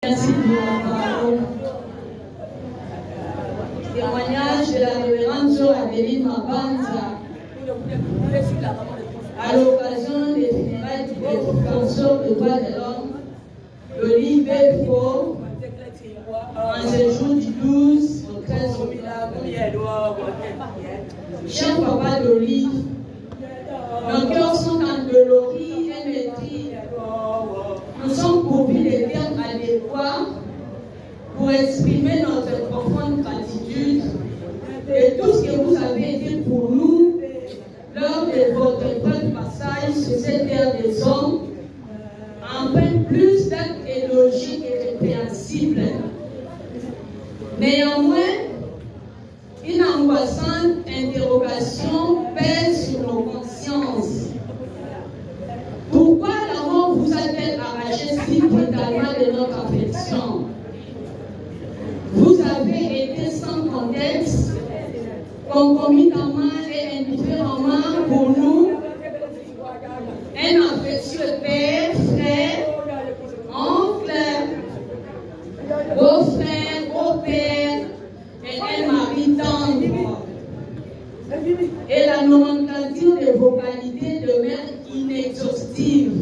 Merci pour la parole. Témoignage de la révérende Sœur Adeline Mabanza à l'occasion des funérailles du défenseur des droits de l'homme, le livre en ce jour du 12 au 13 octobre. Cher papa Loli, nos cœurs sont endoloris et maîtris. Nous sommes pourvus des termes adéquats pour exprimer notre profonde gratitude de tout ce que vous avez été pour nous lors de votre bref passage sur cette terre des hommes, enfin plus d'actes élogiques et répréhensibles. Néanmoins, une angoissante interrogation pèse sur nos consciences. Pourquoi la mort vous a-t-elle arraché si brutalement de notre affection? Vous avez été sans contexte, concomitamment et indifféremment pour nous, un affectueux père, frère, oncle, beau-frère, beau-père et un mari tendre. Et la nomenclature des vocalités demeure inexhaustive.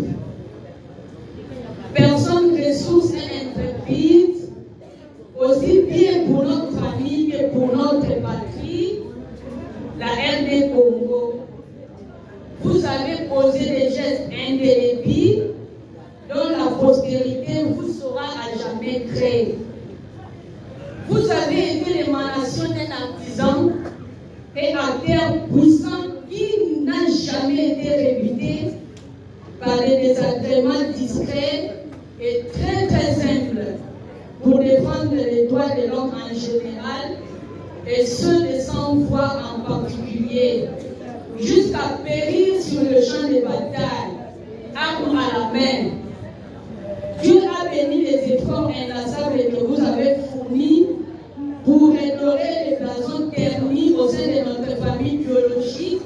Personne ressource et intrépide, aussi bien pour notre famille que pour notre patrie, la RD Congo. Vous avez posé des gestes indélébiles dont la postérité vous saura à jamais créer. Vous avez été l'émanation d'un artisan et acteur puissant qui n'a jamais été rébuté par des désagréments discrets et très très simples pour défendre les droits de l'homme en général et ceux des sans-voix en particulier, jusqu'à périr sur le champ de bataille, arme à la main. Dieu a béni les efforts inlassables que vous avez fournis pour redorer les blasons ternis au sein de notre famille biologique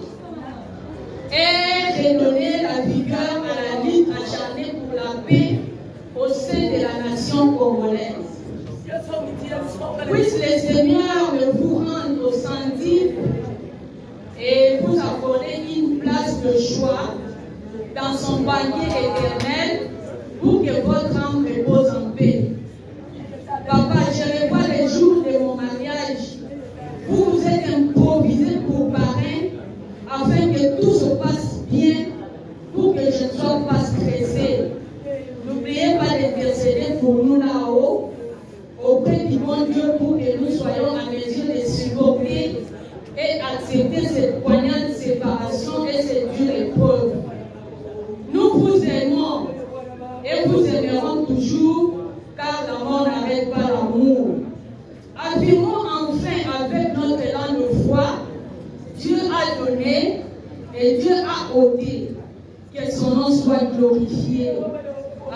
et redonner la vigueur à la lutte acharnée pour la paix au sein de la nation congolaise. Puisse le Seigneur vous rendre au sensible et vous accorder une place de choix dans son banquier éternel pour que votre âme repose en paix. Papa, je revois les jours de mon mariage. Vous vous êtes improvisé pour parrain afin que tout se passe bien pour que je ne sois pas stressé. N'oubliez pas d'intercéder pour nous là-haut, auprès du bon Dieu, pour que nous soyons à mesure de supporter et accepter cette poignante séparation et cette dure épreuve. Nous vous aimons et vous aimerons toujours, car la mort n'arrête pas l'amour. Affirmons enfin avec notre élan de foi, Dieu a donné et Dieu a ôté. Que son nom soit glorifié.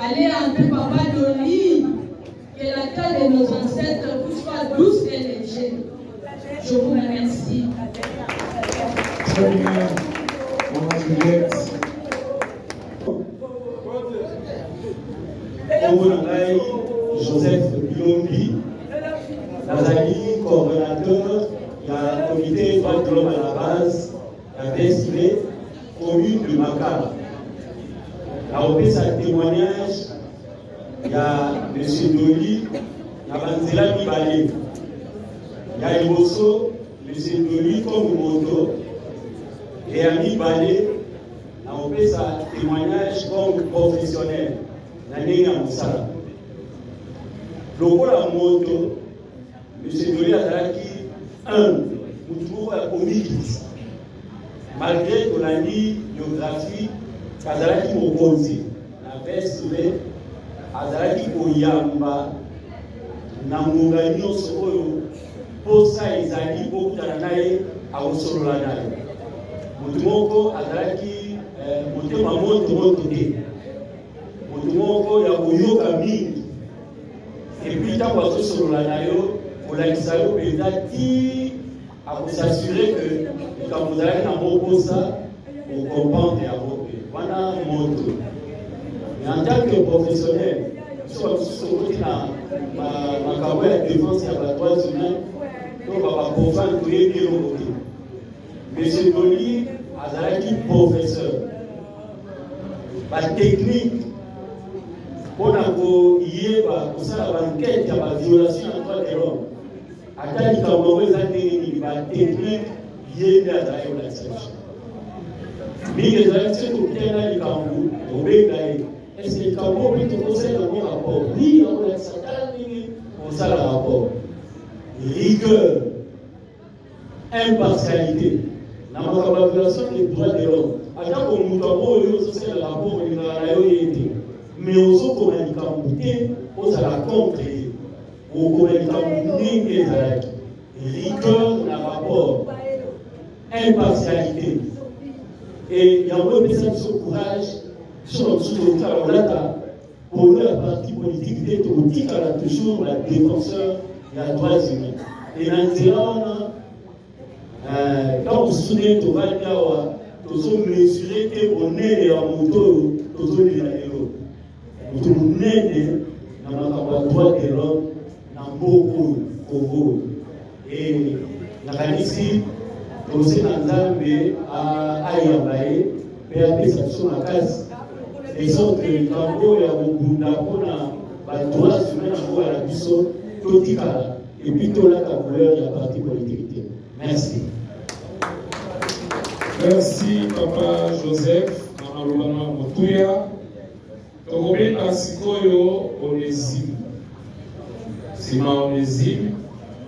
Allez en paix, Papa Loli. Que la terre de nos ancêtres vous soit douce et légère. Je vous remercie. Très bien, Maman Juliette. Joseph Biombi, Nazali, coordonnateur de la comité droits de l'homme à la base, la DSP, commune de Makala. La reprise à témoignage, il y a M. Doli, il y a Banzela Mibale, il y a Imoso, M. Doli comme Moto, et à Mibale, la reprise à témoignage comme professionnel, la Néna Moussala. Lokola moto, M. Doli Azalaki, Moutoumou a commis malgré qu'on a dit biographie, Azalaki Mokonzi, la VSV, Azalaki Oyamba, Namunga Nyonso Oyo, Posa Ezali, Okutanaye, Aosolanaye. Moutoumoko Azalaki, Moutema Moto Te, Moutoumoko Yakoyoka Mingi. Et puis, tant que ce soit pour la Israël, à vous assurer que quand vous allez dans vos postes, vous comprenez et à vos pays. Voilà mon tour. Et en tant que professionnel, soit côté la défense des droits humains, donc on va profane tout les bien côté. Monsieur Doli, Azalaki professeur, la technique pour la enquête de la violation des droits de l'homme. Attends, il y a mauvaise année, la technique liée à la violation. Mais les élections au Kenya, il au Bégaï. Est-ce que le Cameroun peut te conseiller dans mon rapport? Oui, on a certains pour ça le rapport. Rigueur, impartialité, la violation des droits de l'homme. Attends qu'on nous avons eu aussi le rapport, il a été. Mais aux autres communiqués, aux à la contre, aux communiqués des Alaki. Rigueur, le rapport, impartialité. Et il y a un message de courage sur le sous-docteur pour la partie politique d'être toujours la défenseur des droits humains. Et dans quand vous souvenez de Vanya, vous avez mesuré qu'on est en moto, vous avez vous avez dans le droit de l'homme, dans beaucoup de et la Kanisi, vous avez dans Zambé, à Ayabaye, PAP, ça sont la casse. Les autres, les Cambo et à Bunda, pour les droits humains, à la Bisso, Totika, et puis tout la couleur de la partie politique. Merci. Merci, Papa Joseph, Mamalubana Motuya. Tokobé Asikoyo Onésime. Sima Onésime,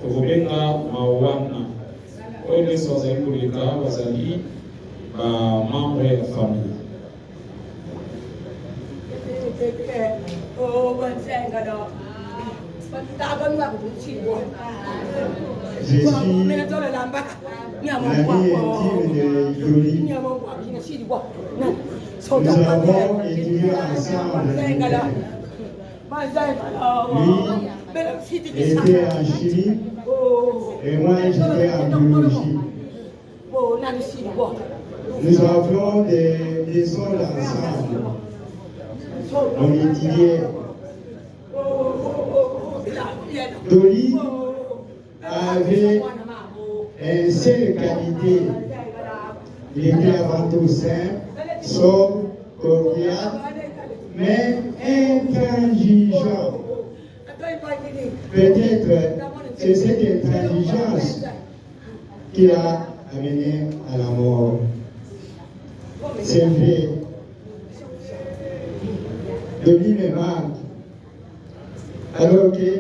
Tokobé Mawana. Onés Wazali Koleka, Wazali, membre de la famille. Je suis l'ami intime de Yoli. Nous avons étudié ensemble. Lui était en chimie et moi j'étais en biologie. Nous avions des leçons ensemble. On étudiait. Doli avait une seule qualité. Il était avant tout simple, sobre, cordial, mais intransigeant. Peut-être c'est cette intransigeance qui l'a amené à la mort. C'est vrai. Doli me manque. Alors que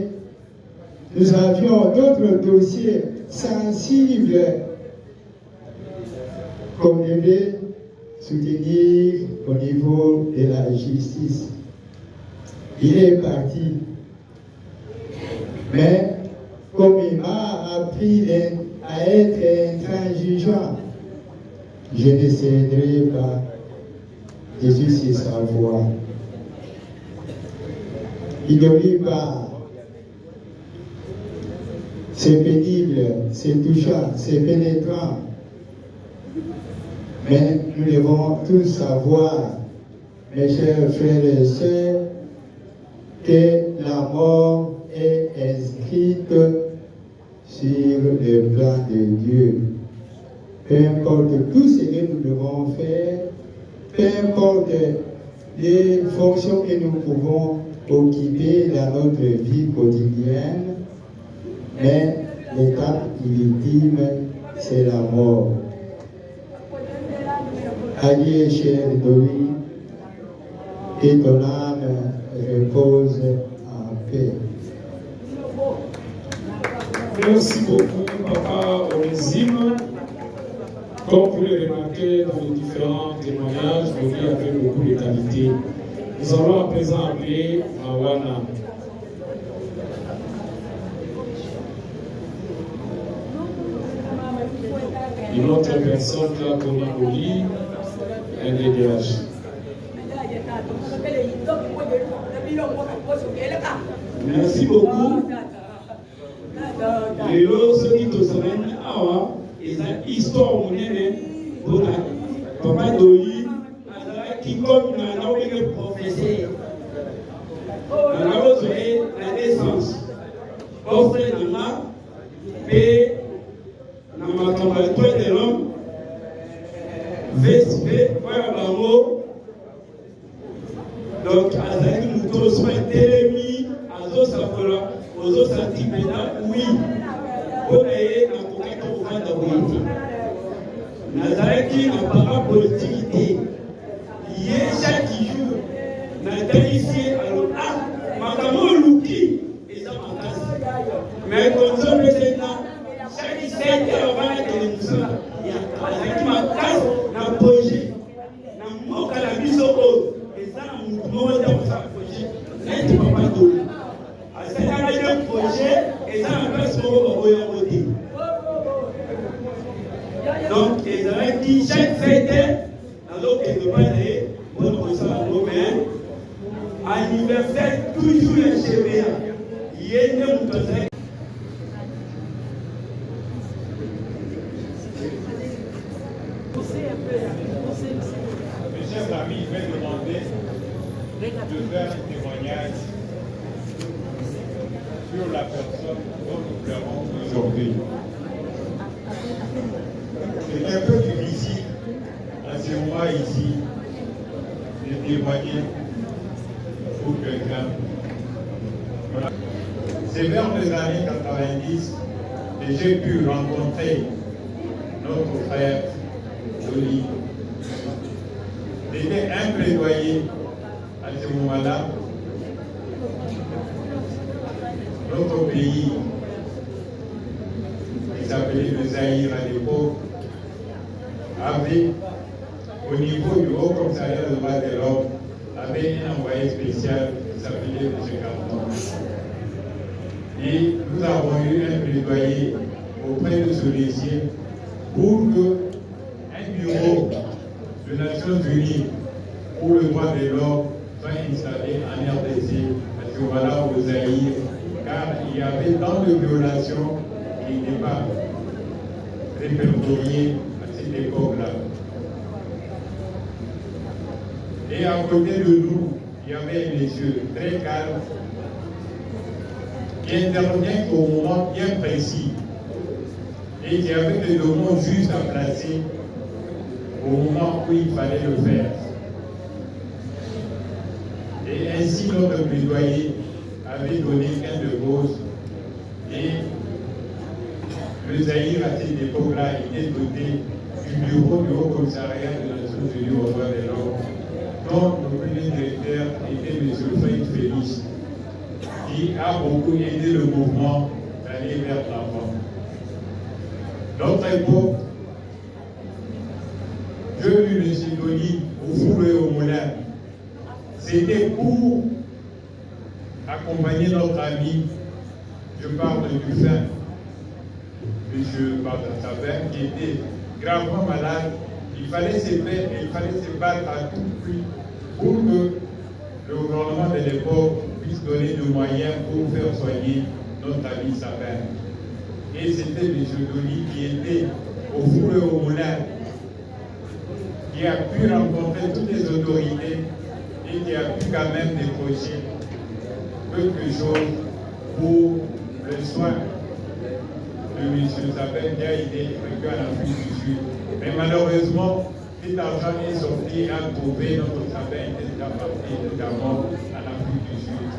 nous avions d'autres dossiers sensibles qu'on devait soutenir au niveau de la justice. Il est parti. Mais comme il m'a appris à être intransigeant, je ne céderai pas. Je suis sur sa voie. Il ne rit pas. C'est pénible, c'est touchant, c'est pénétrant. Mais nous devons tous savoir, mes chers frères et sœurs, que la mort est inscrite sur le plan de Dieu. Peu importe tout ce que nous devons faire, peu importe les fonctions que nous pouvons occuper dans notre vie quotidienne, mais l'étape ultime, c'est la mort. Allez, cher Doli, que ton âme repose en paix. Merci beaucoup, Papa Onésime. Comme vous le remarquez dans les différents témoignages, Doli avait beaucoup de qualités. Nous allons à présent appeler Mawana. Une autre personne qui a connu Doli, un DDH. Merci beaucoup. Et là, ce qui te semaine, c'est une histoire monnaie pour la Papa Doli, qui comme un professeur. reconnaissance. Offre Nana, paix, Namakamba, toi de l'homme, VSP, Bango. Donc, Azaki, nous tous sommes télémis, Azo Sakola, Ozo Santimena, oui. Onaye, Nakokaka, Okanda, oui. Nazaki, Napara, politique. Hier, chaque jour, Nathalie, alors, Makamo, Louki, et ça m'a. Mais comme ça, maintenant, chaque 7 heures, on va être comme ça. Il y a Azaki, ma casse, n'a projet, n'a moque à la mise au haut. Et ça, nous pouvons dire que ça projet, n'est pas pas tout. À ce moment-là, le projet, et ça, on va se remonter. Donc, ils avaient dit chaque fête, alors qu'ils ne pas aller, on ça à anniversaire, toujours les cheveux. Il y a une personne. Mes chers amis, je vais demander de faire un témoignage sur la personne dont nous pleurons aujourd'hui. C'est un peu difficile à ce moment ici de témoigner pour quelqu'un. C'est vers les années 90 que j'ai pu rencontrer notre frère Joly. C'était un plaidoyer à ce moment-là. Notre pays, qui s'appelait le Zaïre à l'époque, avait, au niveau du Haut Commissariat des droits de l'homme, avait un envoyé spécial qui s'appelait M. Carton. Et nous avons eu un plaidoyer auprès de celui-ci pour qu'un bureau des Nations Unies pour le droit de l'homme soit installé en RDC, à ce moment-là au Zaïre, car il y avait tant de violations qui n'étaient pas répertoriées à cette époque-là. Et à côté de nous, il y avait un monsieur très calme qui intervenait au moment bien précis et qui avait des documents juste à placer au moment où il fallait le faire. Et ainsi notre plaidoyer avait donné gain de cause et le Zaïre à cette époque-là était doté du bureau du Haut Commissariat des Nations Unies aux droits de l'homme, dont le premier directeur était M. Fred Félix, qui a beaucoup aidé le mouvement d'aller vers l'avant. Notre époque, je lui me suis donné au four et au moulin. C'était pour accompagner notre ami, je parle du fin, M. Barthabin, qui était gravement malade. Il fallait se battre à tout prix pour que le gouvernement de l'époque puisse donner des moyens pour faire soigner notre ami Sabin. Et c'était M. Doli qui était au four et au moulin, qui a pu rencontrer toutes les autorités et qui a pu quand même décrocher quelque chose pour le soin de M. Sabin qui a été effectué en Afrique du Sud. Mais malheureusement, cet argent est sorti et a trouvé notre Sabin était déjà parti notamment en Afrique du Sud.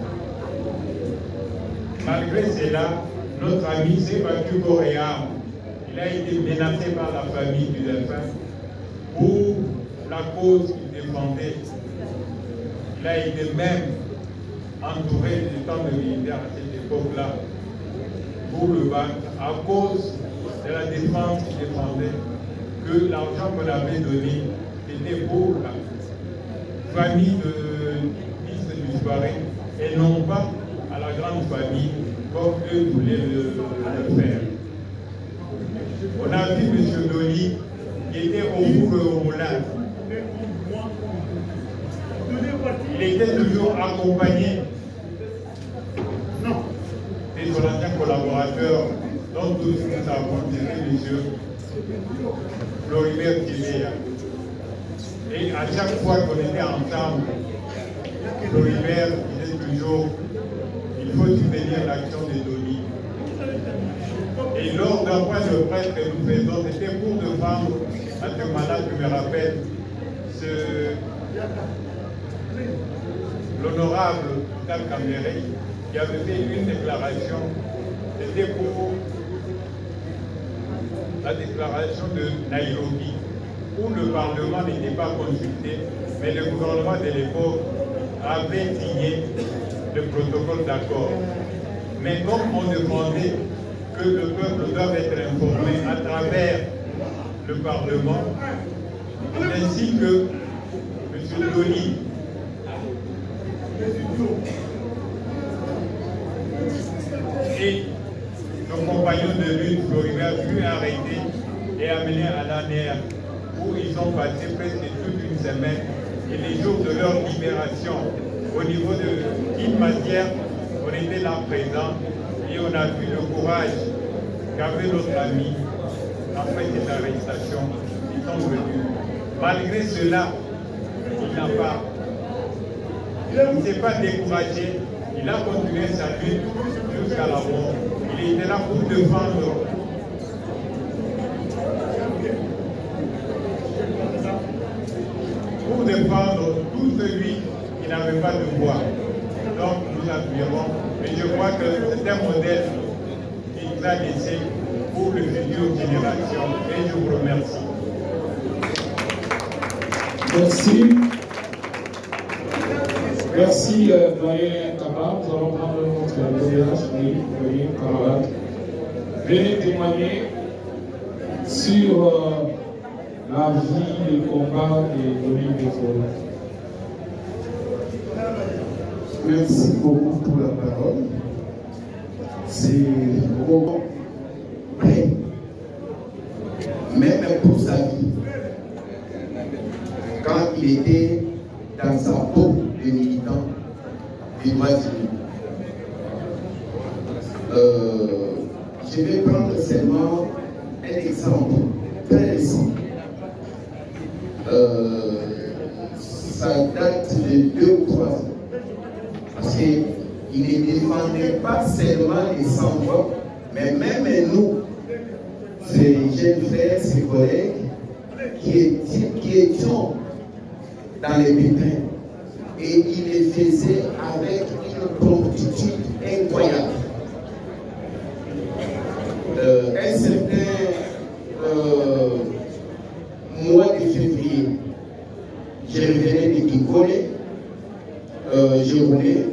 Malgré cela, notre ami s'est battu corps et âme. Il a été menacé par la famille du défunt pour la cause qu'il défendait. Il a été même entouré du temps de militaire à cette époque-là pour le battre à cause de la défense qu'il défendait, que l'argent qu'on avait donné était pour la famille de fils du soirée et non pas à la grande famille comme eux voulaient le faire. On a vu M. Doli qui était au four et au moulin. Il était toujours accompagné de son ancien collaborateur, dont tous nous avons tiré M. Floribert Tibéa. Et à chaque fois qu'on était ensemble, Floribert disait toujours il faut soutenir l'action de Doni. Et lors d'un point de presse que nous faisons, c'était pour défendre, à ce moment-là, je me rappelle, l'honorable Kamere qui avait fait une déclaration, c'était pour la déclaration de Nairobi, où le Parlement n'était pas consulté, mais le gouvernement de l'époque avait signé le protocole d'accord. Mais comme on demandait que le peuple doit être informé à travers le Parlement, ainsi que M. Doni et nos compagnons de lutte Florida furent arrêtés et amenés à l'ANR, où ils ont passé presque toute une semaine. Et les jours de leur libération, au niveau de une matière, on était là présents et on a vu le courage qu'avait notre ami après cette arrestation. Ils sont venus. Malgré cela, il ne s'est pas découragé. Il a continué sa lutte jusqu'à la mort. Il était là pour défendre tout celui qui n'avait pas de voix. Donc nous appuyons. Et je crois que c'est un modèle qui nous a laissé pour les futures générations. Et je vous remercie. Merci. Merci, doyen Kaba. Nous allons prendre notre témoignage. Oui, camarade. Venez témoigner sur la vie, le combat de Doni Bofolo. Merci beaucoup pour la parole. C'est vraiment prêt, même pour sa vie. Quand il était dans sa peau de militant des droits humains. Je vais prendre seulement un exemple très récent. Ça date de 2 ou 3 ans. Parce qu'il ne défendait pas seulement les sans-voix, mais même nous, ces jeunes frères, ces collègues, qui étions dans les bulletins. Et il les faisait avec une promptitude incroyable. Un certain mois de février, je revenais de Kikole, je roulais,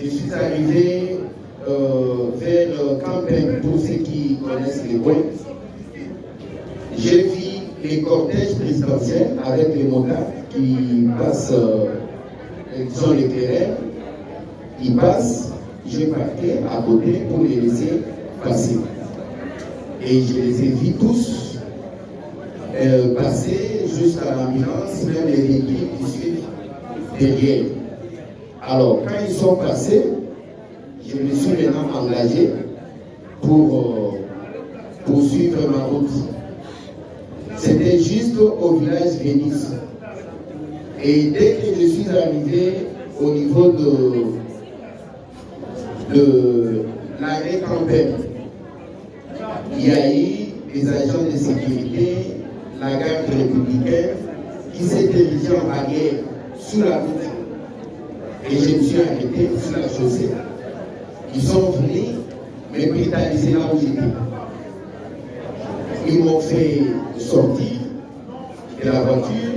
je suis arrivé vers Camping, pour ceux qui connaissent les coins. J'ai vu les cortèges présidentiels avec les motards qui passent, ils ont l'éclaireur, ils passent, je partais à côté pour les laisser passer. Et je les ai vus tous passer jusqu'à l'ambulance, même les véhicules qui suivent derrière. Alors, quand ils sont passés, je me suis maintenant engagé pour poursuivre ma route. C'était juste au village Venise. Et dès que je suis arrivé au niveau de l'arrêt Campbell, il y a eu des agents de sécurité, la garde républicaine, qui s'est dirigée en bagarre sur la route. Et je me suis arrêté sur la chaussée. Ils sont venus me brutaliser là où j'étais. Ils m'ont fait sortir de la voiture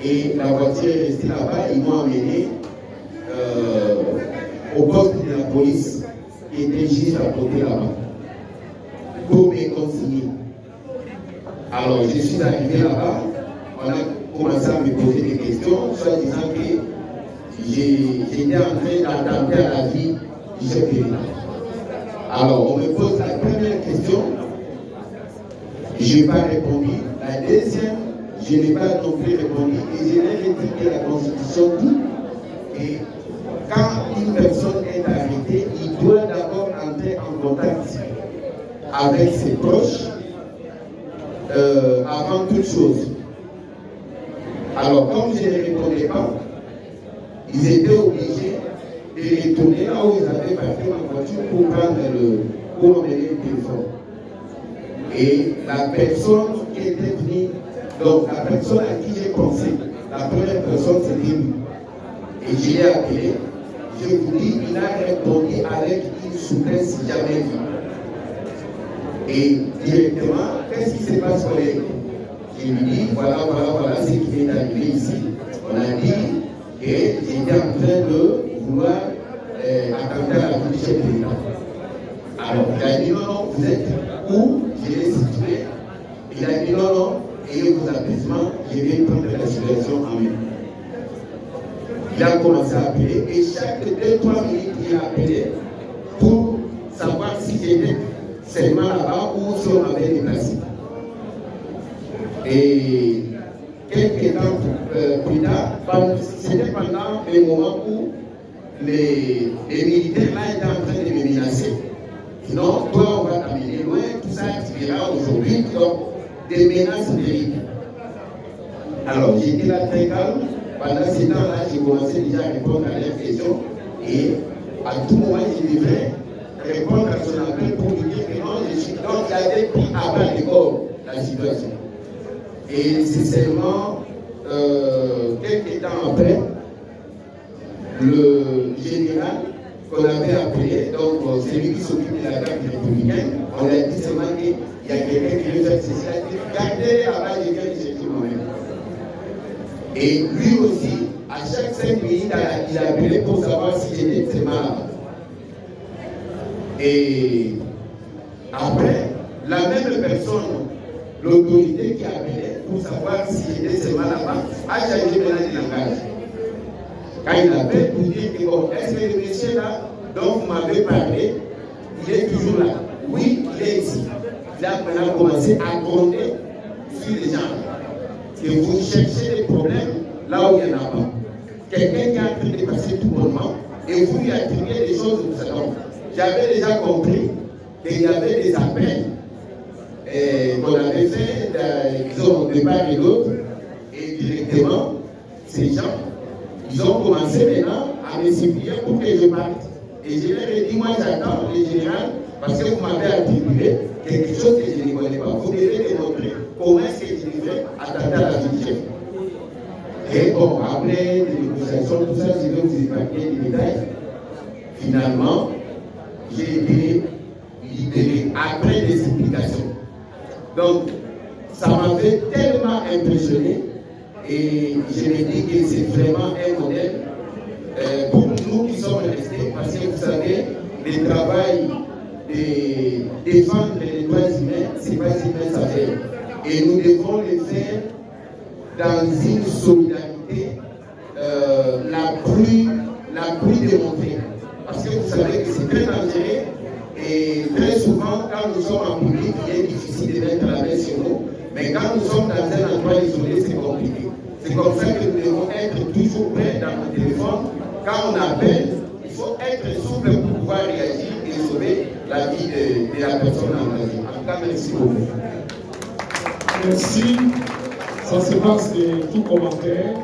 et la voiture est restée là-bas. Ils m'ont emmené au poste de la police qui était juste à côté là-bas pour me consigner. Alors je suis arrivé là-bas, on a commencé à me poser des questions, soit disant que j'étais en train d'attenter à la vie du chef de l'État. Alors on me pose la première question, je n'ai pas répondu. La deuxième, je n'ai pas non plus répondu. Et je leur ai dit que la Constitution dit que quand une personne est arrêtée, il doit d'abord entrer en contact avec ses proches avant toute chose. Alors, comme je ne répondais pas, ils étaient obligés de retourner là où ils avaient parqué ma voiture pour emmener le téléphone. Et la personne qui était venue, donc la personne à qui j'ai pensé, la première personne c'était lui. Et je l'ai appelé, je vous dis, il a répondu avec une souplesse jamais vue. Et directement, qu'est-ce qui se passe, collègue? Je lui dis, voilà ce qui est arrivé ici. On a dit que j'étais en train de vouloir attenter à la vie du chef de l'État. Alors, il a dit non, vous êtes où? Je l'ai situé. Il a dit non, ayez vos apaisements, je vais prendre la situation en main. Il a commencé à appeler et chaque 2-3 minutes, il a appelé pour savoir si j'étais seulement là-bas ou si on m'avait déplacé. Et quelques temps plus tard, c'était pendant un moment où les militaires là étaient en train de me menacer. Sinon, toi, on va t'amener loin, tout ça, tu verras aujourd'hui, donc des menaces terribles. Alors, j'étais là très calme. Pendant ces temps-là, j'ai commencé déjà à répondre à leurs questions et à tout moment, je devais répondre à son appel pour lui dire que non, je suis. Donc, il avait pris à bas le corps la situation. Et c'est seulement quelques temps après, le général qu'on avait appelé, donc celui qui s'occupe de la garde républicaine, on lui a dit seulement qu'il y a quelqu'un qui veut faire ceci, il a dit gardez là-bas, je viens de chercher moi-même. Et lui aussi, à chaque 5 minutes, il a appelé pour savoir si j'étais malade. Et après, la même personne, l'autorité qui a appelé pour savoir si j'étais seulement là-bas, a changé maintenant de langage. Quand il appelle pour dire que bon, est-ce que le monsieur là, dont vous m'avez parlé, il est toujours là? Oui, il est ici. Il a maintenant commencé à gronder sur les gens. Que vous cherchez des problèmes là où il n'y en a pas. Quelqu'un qui est en train de passer tout bonnement et vous lui attribuez des choses de ça. Donc, j'avais déjà compris qu'il y avait des appels qu'on avait fait, disons, de part et d'autre, et directement, ces gens, ils ont commencé maintenant à me supplier pour que je parte. Et je leur ai dit, moi j'attends le général parce que vous m'avez attribué quelque chose que je ne connais pas. Vous devez démontrer comment est-ce que je devrais attendre à la vie du chef. Et bon, après les négociations, tout ça, je vais vous épargner les détails. Finalement, j'ai été libéré après des explications. Donc, ça m'avait tellement impressionné et je me dis que c'est vraiment un modèle pour nous qui sommes restés, parce que vous savez, le travail de défendre les droits humains, ce n'est pas si mince à faire. Et nous devons le faire dans une solidarité la plus démontrée. Parce que vous savez que c'est très dangereux et très souvent, quand nous sommes en public, il est difficile de mettre la main sur nous. Mais quand nous sommes dans un endroit isolé, c'est compliqué. C'est comme ça que nous devons être toujours prêts dans nos téléphones. Quand on appelle, il faut être souple pour pouvoir réagir et sauver la vie de la personne en danger. En tout cas, merci beaucoup. Merci. Ça se passe de tout commentaire.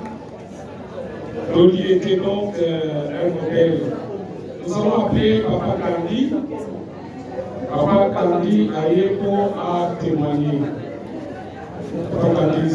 Loli était donc un modèle. Nous allons appeler Papa Kandi. Papa Kandi a témoigné. Papa Kandi,